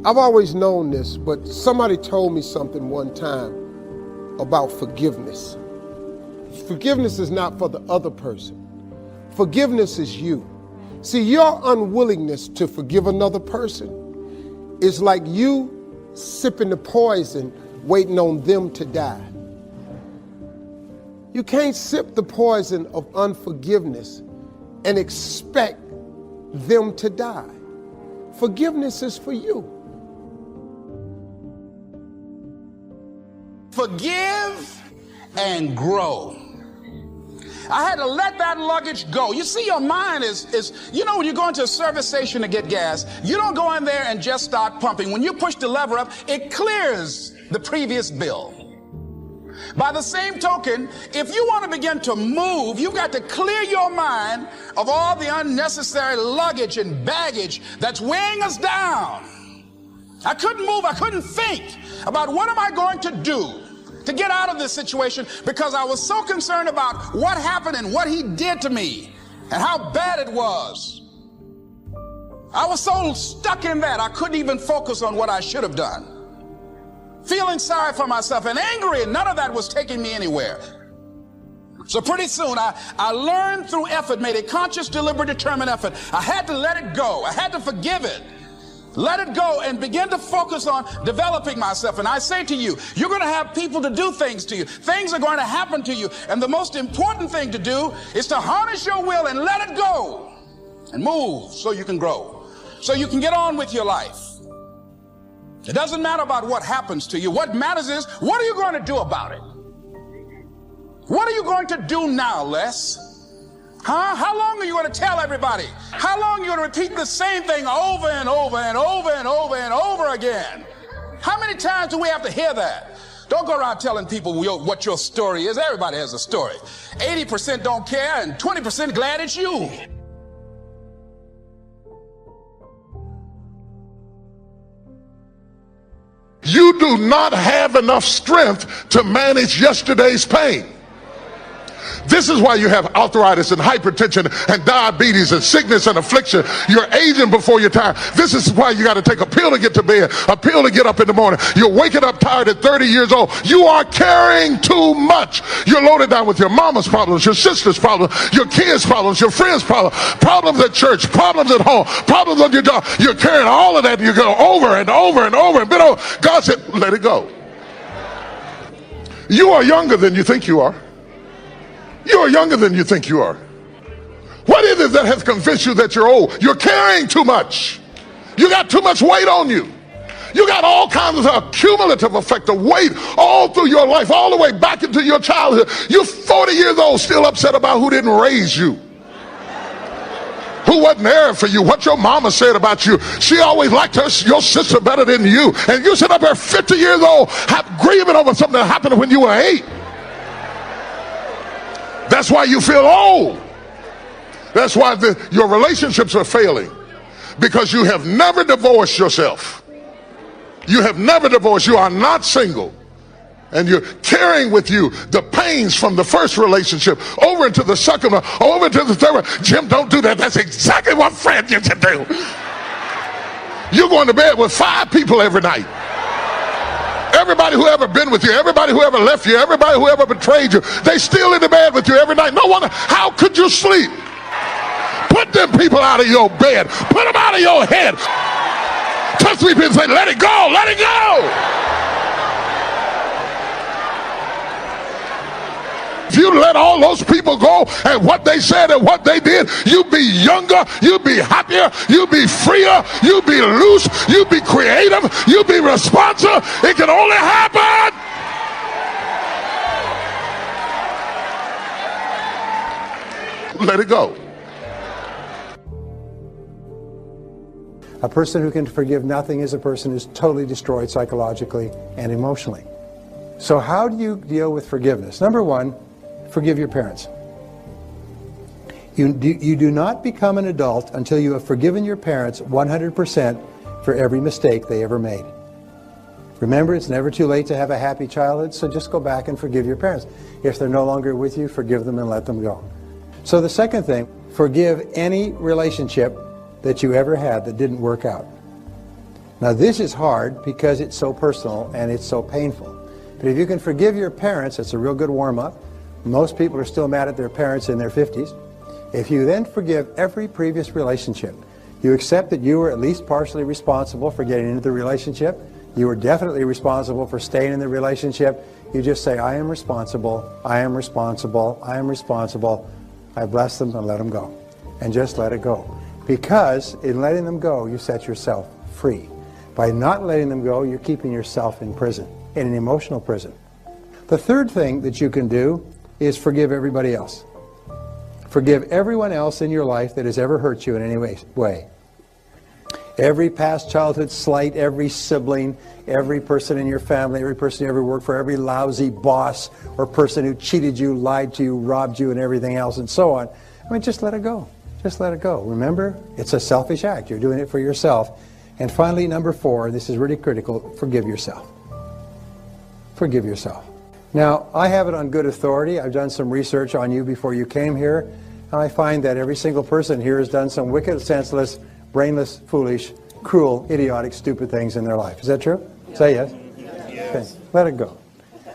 I've always known this, but somebody told me something one time about forgiveness. Forgiveness is not for the other person. Forgiveness is you. See, your unwillingness to forgive another person is like you sipping the poison, waiting on them to die. You can't sip the poison of unforgiveness and expect them to die. Forgiveness is for you. Forgive and grow. I had to let that luggage go. You see, your mind is when you go into a service station to get gas, you don't go in there and just start pumping. When you push the lever up, it clears the previous bill. By the same token, if you want to begin to move, you've got to clear your mind of all the unnecessary luggage and baggage that's weighing us down. I couldn't move. I couldn't think about what am I going to do to get out of this situation, because I was so concerned about what happened and what he did to me and how bad it was. I was so stuck in that I couldn't even focus on what I should have done. Feeling sorry for myself and angry, and none of that was taking me anywhere. So pretty soon I learned through effort, made a conscious, deliberate, determined effort. I had to let it go. I had to forgive it. Let it go and begin to focus on developing myself. And I say to you, you're going to have people to do things to you. Things are going to happen to you. And the most important thing to do is to harness your will and let it go and move so you can grow, so you can get on with your life. It doesn't matter about what happens to you. What matters is, what are you going to do about it? What are you going to do now, Les? Huh? How long are you going to tell everybody? How long are you going to repeat the same thing over and over and over and over and over again? How many times do we have to hear that? Don't go around telling people what your story is. Everybody has a story. 80% don't care and 20% glad it's you. You do not have enough strength to manage yesterday's pain. This is why you have arthritis and hypertension and diabetes and sickness and affliction. You're aging before your time. This is why you got to take a pill to get to bed, a pill to get up in the morning. You're waking up tired at 30 years old. You are carrying too much. You're loaded down with your mama's problems, your sister's problems, your kids' problems, your friends' problems, problems at church, problems at home, problems on your job. You're carrying all of that, and you go over and over and over and bit over. God said, let it go. You are younger than you think you are. You are younger than you think you are. What is it that has convinced you that you're old? You're carrying too much. You got too much weight on you. You got all kinds of cumulative effect of weight all through your life, all the way back into your childhood. You're 40 years old, still upset about who didn't raise you, who wasn't there for you, what your mama said about you. She always liked your sister better than you. And you sit up there 50 years old, grieving over something that happened when you were 8. That's why you feel old. That's why your relationships are failing, because you have never divorced yourself. You have never divorced. You are not single, and you're carrying with you the pains from the first relationship over into the second one, over into the third one. Jim, don't do that. That's exactly what Fred used to do. You're going to bed with 5 people every night. Everybody who ever been with you, everybody who ever left you, everybody who ever betrayed you, they still in the bed with you every night. No wonder. How could you sleep? Put them people out of your bed. Put them out of your head. Touch 3 people and say, let it go, let it go. If you let all those people go and what they said and what they did, you'd be younger, you'd be happier, you'd be freer, you'd be loose, you'd be creative, you'd be responsive. It can only happen. Let it go. A person who can forgive nothing is a person who's totally destroyed psychologically and emotionally. So how do you deal with forgiveness? Number one, forgive your parents. You do not become an adult until you have forgiven your parents 100% for every mistake they ever made. Remember, it's never too late to have a happy childhood, so just go back and forgive your parents. If they're no longer with you, forgive them and let them go. So the second thing, forgive any relationship that you ever had that didn't work out. Now this is hard because it's so personal and it's so painful. But if you can forgive your parents, it's a real good warm-up. Most people are still mad at their parents in their 50s. If you then forgive every previous relationship, you accept that you were at least partially responsible for getting into the relationship. You were definitely responsible for staying in the relationship. You just say, I am responsible, I am responsible, I am responsible. I bless them and let them go. And just let it go. Because in letting them go, you set yourself free. By not letting them go, you're keeping yourself in prison, in an emotional prison. The third thing that you can do is forgive everybody else. Forgive everyone else in your life that has ever hurt you in any way. Every past childhood slight, every sibling, every person in your family, every person you ever worked for, every lousy boss or person who cheated you, lied to you, robbed you, and everything else, and so on. I mean, just let it go. Just let it go. Remember, it's a selfish act. You're doing it for yourself. And finally, number 4, this is really critical, forgive yourself. Forgive yourself. Now, I have it on good authority. I've done some research on you before you came here, and I find that every single person here has done some wicked, senseless, brainless, foolish, cruel, idiotic, stupid things in their life. Is that true? Yes. Say yes. Yes. Okay. Let it go.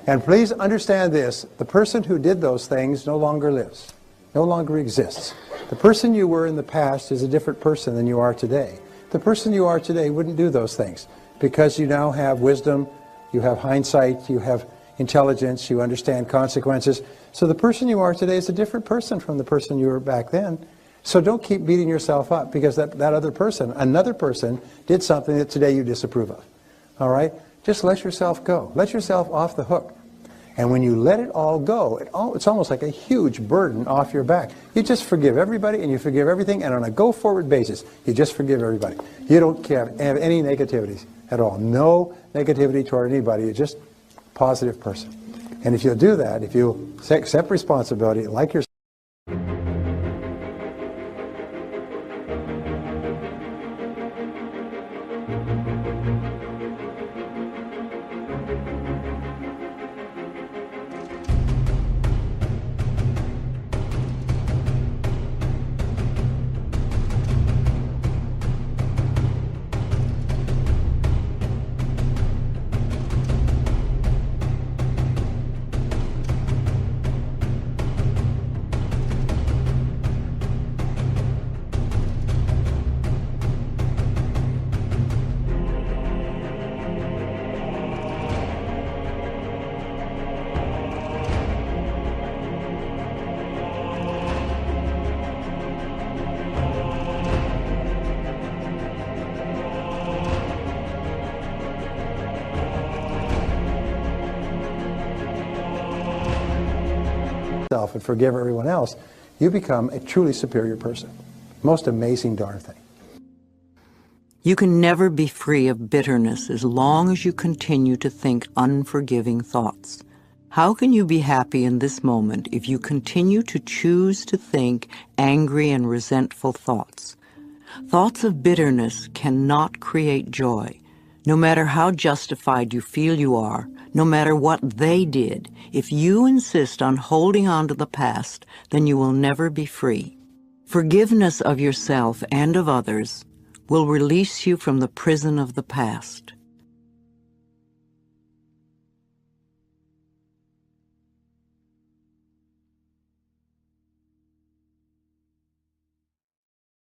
And please understand this, the person who did those things no longer lives, no longer exists. The person you were in the past is a different person than you are today. The person you are today wouldn't do those things because you now have wisdom, you have hindsight, you have intelligence, you understand consequences. So the person you are today is a different person from the person you were back then. So don't keep beating yourself up because that other person, another person, did something that today you disapprove of. All right? Just let yourself go. Let yourself off the hook. And when you let it all go, it's almost like a huge burden off your back. You just forgive everybody and you forgive everything, and on a go-forward basis, you just forgive everybody. You don't have any negativities at all. No negativity toward anybody. You're just a positive person. And if you'll do that, if you'll accept responsibility, like yourself, and forgive everyone else, you become a truly superior person. Most amazing darn thing. You can never be free of bitterness as long as you continue to think unforgiving thoughts. How can you be happy in this moment if you continue to choose to think angry and resentful thoughts? Thoughts of bitterness cannot create joy. No matter how justified you feel you are, no matter what they did, if you insist on holding on to the past, then you will never be free. Forgiveness of yourself and of others will release you from the prison of the past.